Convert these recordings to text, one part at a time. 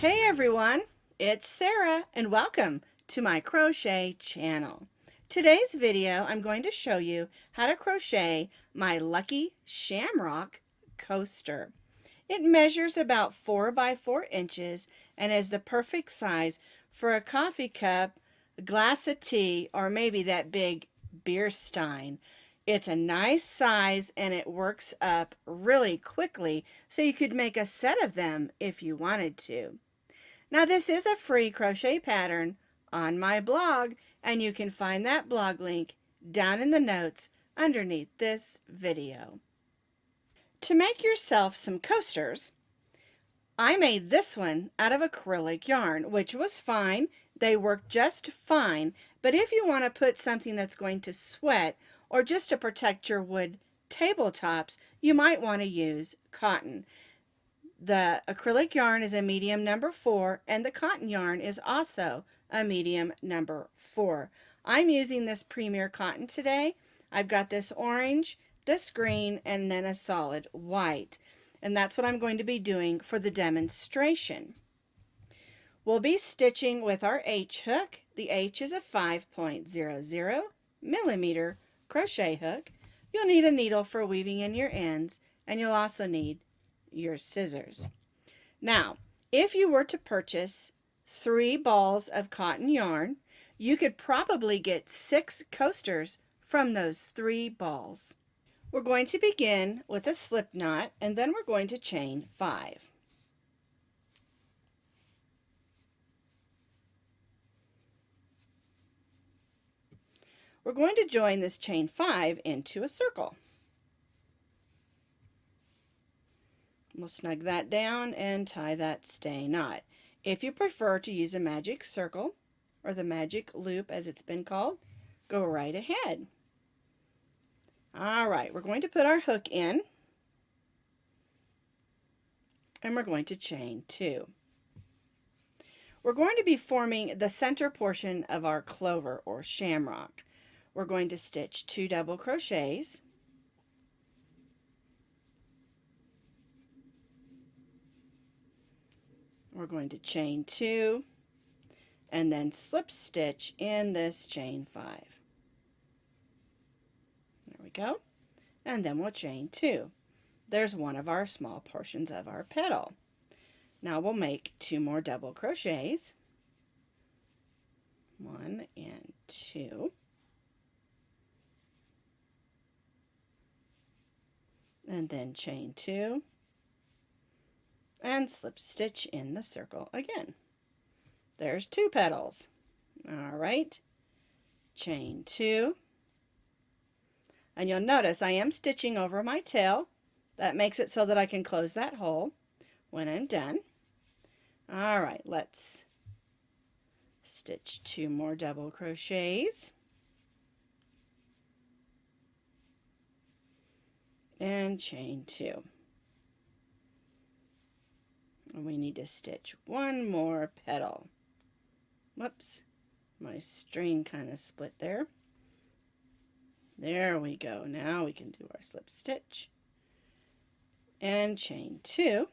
Hey everyone, it's Sarah and welcome to my crochet channel. Today's video I'm going to show you how to crochet my lucky shamrock coaster. It measures about 4 by 4 inches and is the perfect size for a coffee cup, a glass of tea, or maybe that big beer stein. It's a nice size and it works up really quickly, so you could make a set of them if you wanted to. Now this is a free crochet pattern on my blog, and you can find that blog link down in the notes underneath this video. To make yourself some coasters, I made this one out of acrylic yarn, which was fine. They work just fine, but if you want to put something that's going to sweat or just to protect your wood tabletops, you might want to use cotton. The acrylic yarn is a medium number 4, and the cotton yarn is also a medium number 4. I'm using this Premier Cotton today. I've got this orange, this green, and then a solid white. And that's what I'm going to be doing for the demonstration. We'll be stitching with our H hook. The H is a 5.00 millimeter crochet hook. You'll need a needle for weaving in your ends, and you'll also need your scissors. Now, if you were to purchase 3 balls of cotton yarn, you could probably get 6 coasters from those 3 balls. We're going to begin with a slip knot, and then we're going to chain 5. We're going to join this chain 5 into a circle. We'll snug that down and tie that stay knot. If you prefer to use a magic circle, or the magic loop as it's been called, go right ahead. Alright, we're going to put our hook in, and we're going to chain 2. We're going to be forming the center portion of our clover or shamrock. We're going to stitch 2 double crochets, we're going to chain 2 and then slip stitch in this chain 5. There we go. And then we'll chain 2. There's one of our small portions of our petal. Now we'll make 2 more double crochets. 1 and 2. And then chain 2. And slip stitch in the circle again. There's 2 petals. All right, chain 2. And you'll notice I am stitching over my tail. That makes it so that I can close that hole when I'm done. All right, let's stitch 2 more double crochets. And chain 2. And we need to stitch 1 more petal. Whoops, my string kind of split there. There we go. Now we can do our slip stitch and chain 2.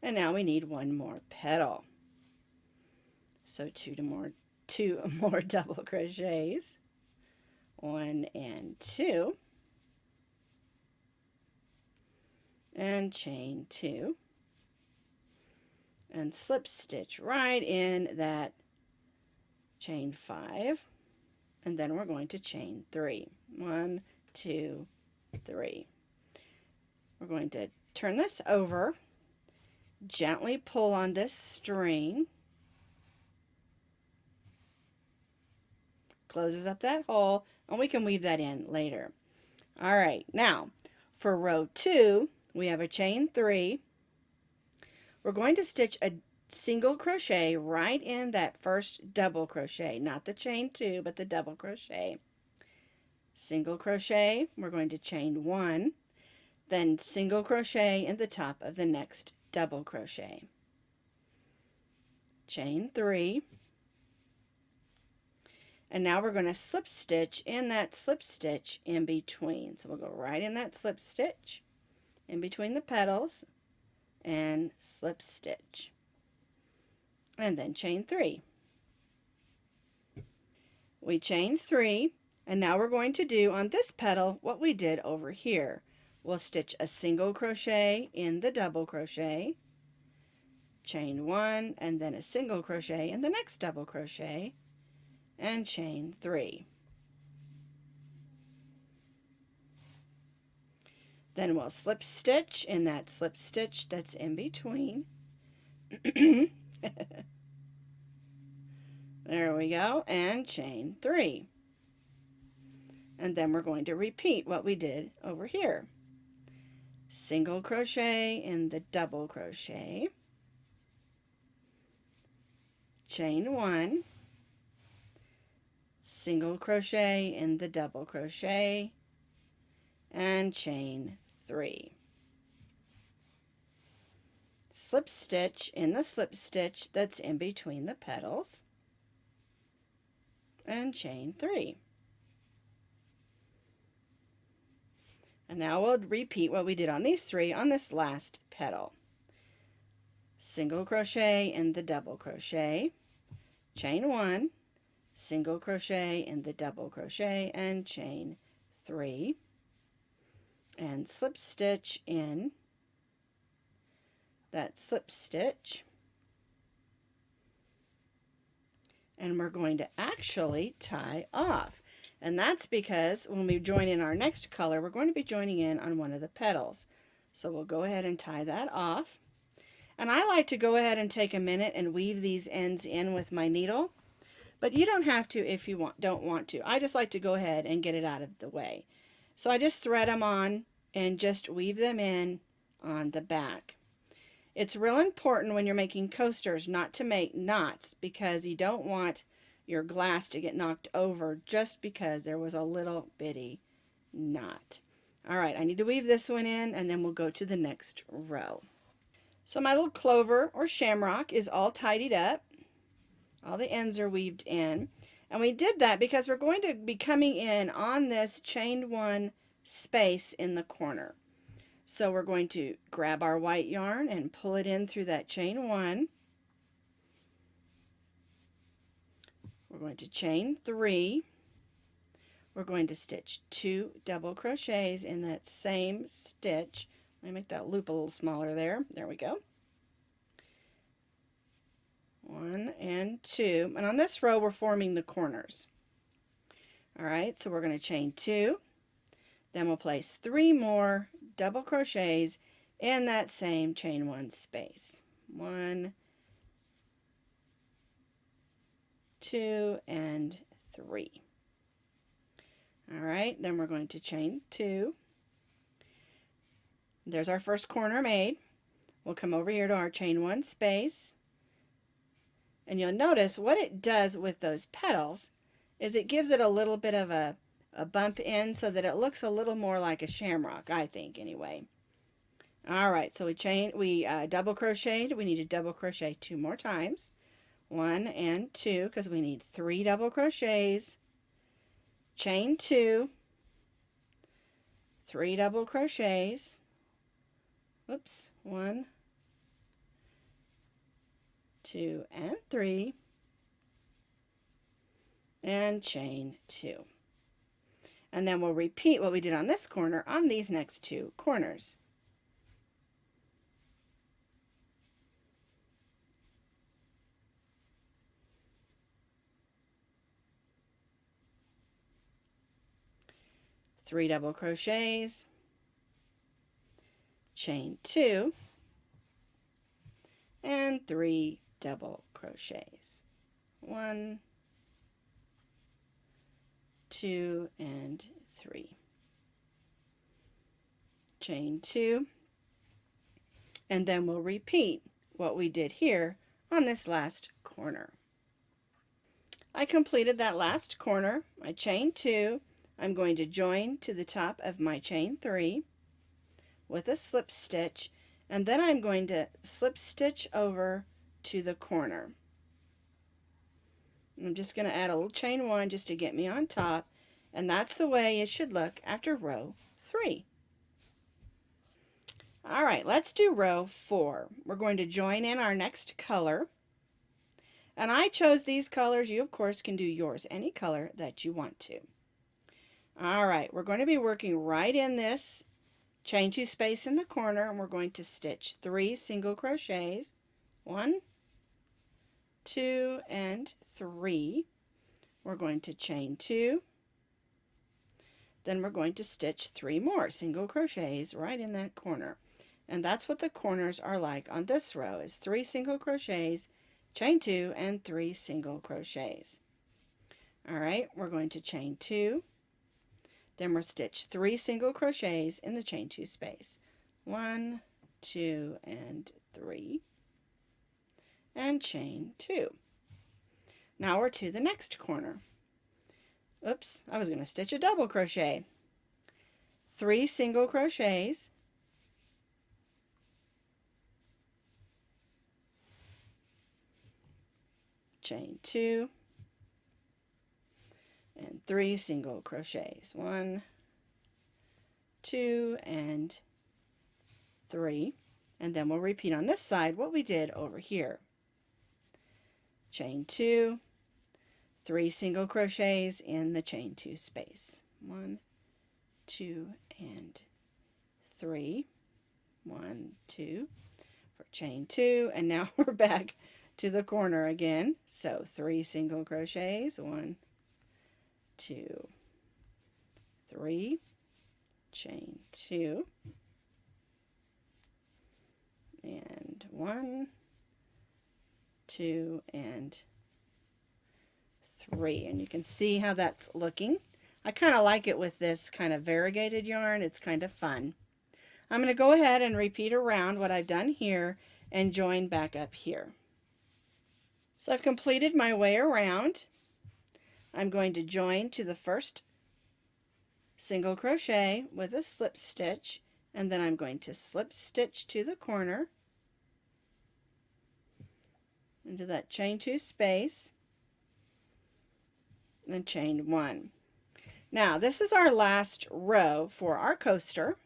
And now we need 1 more petal. So 2 more double crochets. 1 and 2. And chain 2. And slip stitch right in that chain 5, and then we're going to chain 3. 1, 2, 3. We're going to turn this over, gently pull on this string, closes up that hole, and we can weave that in later. All right, now for row 2 we have a chain 3. We're going to stitch a single crochet right in that first double crochet, not the chain 2 but the double crochet. Single crochet, we're going to chain 1, then single crochet in the top of the next double crochet. Chain 3, and now we're going to slip stitch in that slip stitch in between. So we'll go right in that slip stitch, in between the petals, and slip stitch. and then chain 3. We chained 3, and now we're going to do on this petal what we did over here. We'll stitch a single crochet in the double crochet, chain 1, and then a single crochet in the next double crochet, and chain 3. Then we'll slip stitch in that slip stitch that's in between. There we go, and chain 3. And then we're going to repeat what we did over here. Single crochet in the double crochet, chain 1, single crochet in the double crochet, and chain 3. Slip stitch in the slip stitch that's in between the petals, and chain 3. And now we'll repeat what we did on these 3 on this last petal. Single crochet in the double crochet, chain 1, single crochet in the double crochet, and chain 3, and slip stitch in that slip stitch, and we're going to actually tie off. And that's because when we join in our next color, we're going to be joining in on one of the petals. So we'll go ahead and tie that off. And I like to go ahead and take a minute and weave these ends in with my needle, but you don't have to if you don't want to. I just like to go ahead and get it out of the way. So I just thread them on and just weave them in on the back. It's real important when you're making coasters not to make knots, because you don't want your glass to get knocked over just because there was a little bitty knot. All right, I need to weave this one in, and then we'll go to the next row. So my little clover or shamrock is all tidied up. All the ends are weaved in. And we did that because we're going to be coming in on this chain 1 space in the corner. So we're going to grab our white yarn and pull it in through that chain 1. We're going to chain 3. We're going to stitch 2 double crochets in that same stitch. Let me make that loop a little smaller there. There we go. 1 and 2. And on this row, we're forming the corners. All right, so we're going to chain 2. Then we'll place 3 more double crochets in that same chain 1 space. 1, 2, and 3. All right, then we're going to chain 2. There's our first corner made. We'll come over here to our chain 1 space, and you'll notice what it does with those petals is it gives it a little bit of a bump in so that it looks a little more like a shamrock, I think, anyway. All right, so we double crocheted. We need to double crochet 2 more times. 1 and 2, because we need 3 double crochets, chain 2, 3 double crochets, whoops, 1, 2, and 3, and chain 2. And then we'll repeat what we did on this corner on these next 2 corners. Three double crochets, chain 2, and 3 double crochets. 1, 2, and 3. Chain 2, and then we'll repeat what we did here on this last corner. I completed that last corner. I chained 2. I'm going to join to the top of my chain 3 with a slip stitch, and then I'm going to slip stitch over to the corner. I'm just going to add a little chain 1 just to get me on top, and that's the way it should look after row 3. All right, let's do row 4. We're going to join in our next color. And I chose these colors. You, of course, can do yours any color that you want to. All right, we're going to be working right in this chain 2 space in the corner, and we're going to stitch 3 single crochets. 1, 2, and 3. We're going to chain 2. Then we're going to stitch 3 more single crochets right in that corner. And that's what the corners are like on this row, is 3 single crochets, chain 2, and 3 single crochets. All right, we're going to chain 2. Then we'll stitch 3 single crochets in the chain 2 space. 1, 2, and 3. And chain 2. Now we're to the next corner. Oops, I was going to stitch a double crochet. 3 single crochets. Chain 2. And 3 single crochets. 1, 2, and 3. And then we'll repeat on this side what we did over here. Chain 2, 3 single crochets in the chain 2 space. 1, 2, and 3. 1, 2 for chain 2, and now we're back to the corner again. So 3 single crochets. 1, 2, 3, chain 2, and 1, 2, and 3. And you can see how that's looking. I kind of like it with this kind of variegated yarn. It's kind of fun. I'm going to go ahead and repeat around what I've done here and join back up here. So I've completed my way around. I'm going to join to the first single crochet with a slip stitch, and then I'm going to slip stitch to the corner into that chain 2 space and chain 1. Now this is our last row for our coaster,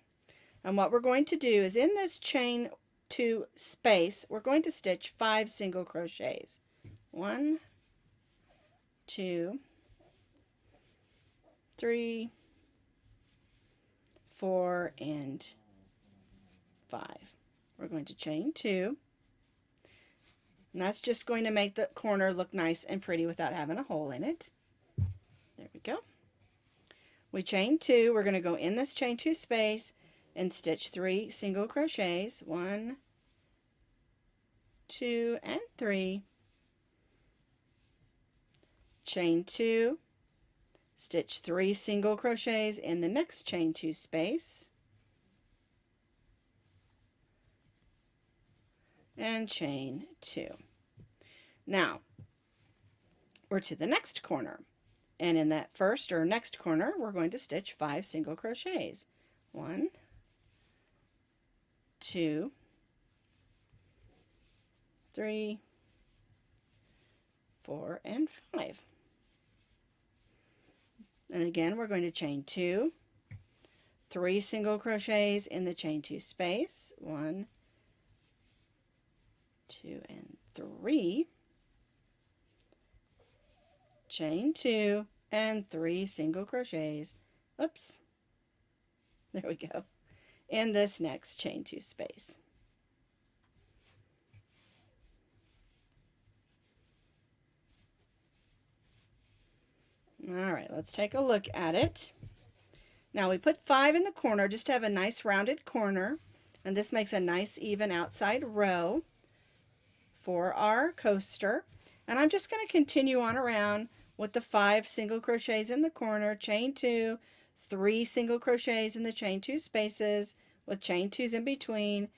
and what we're going to do is in this chain 2 space we're going to stitch 5 single crochets. 1, 2, 3, 4, and 5. We're going to chain 2, and that's just going to make the corner look nice and pretty without having a hole in it. There we go. We chain 2. We're going to go in this chain 2 space and stitch 3 single crochets. 1, 2, and 3. Chain 2. Stitch 3 single crochets in the next chain 2 space, and chain 2. Now we're to the next corner, and in that first or next corner we're going to stitch 5 single crochets. 1, 2, 3, 4, and 5. And again, we're going to chain 2, 3 single crochets in the chain 2 space. 1, 2, and 3. Chain 2 and 3 single crochets. Oops. There we go. In this next chain 2 space. All right, let's take a look at it. Now we put 5 in the corner just to have a nice rounded corner, and this makes a nice even outside row for our coaster. And I'm just going to continue on around with the 5 single crochets in the corner, chain 2, 3 single crochets in the chain 2 spaces with chain 2s in between,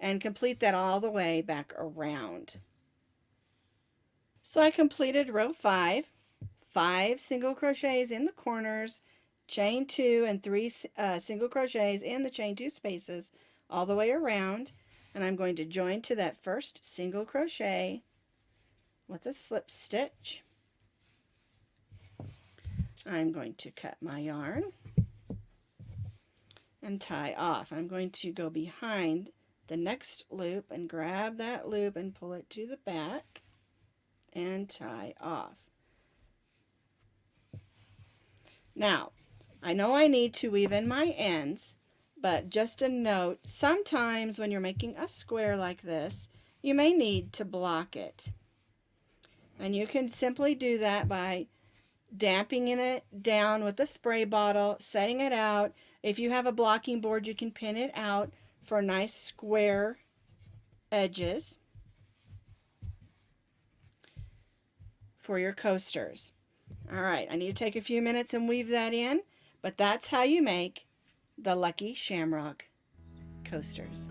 and complete that all the way back around. So I completed row 5. 5 single crochets in the corners, chain 2 and 3 single crochets in the chain 2 spaces all the way around, and I'm going to join to that first single crochet with a slip stitch. I'm going to cut my yarn and tie off. I'm going to go behind the next loop and grab that loop and pull it to the back and tie off. Now, I know I need to weave in my ends, but just a note, sometimes when you're making a square like this, you may need to block it. And you can simply do that by damping it down with a spray bottle, setting it out. If you have a blocking board, you can pin it out for nice square edges for your coasters. All right, I need to take a few minutes and weave that in, but that's how you make the Lucky Shamrock coasters.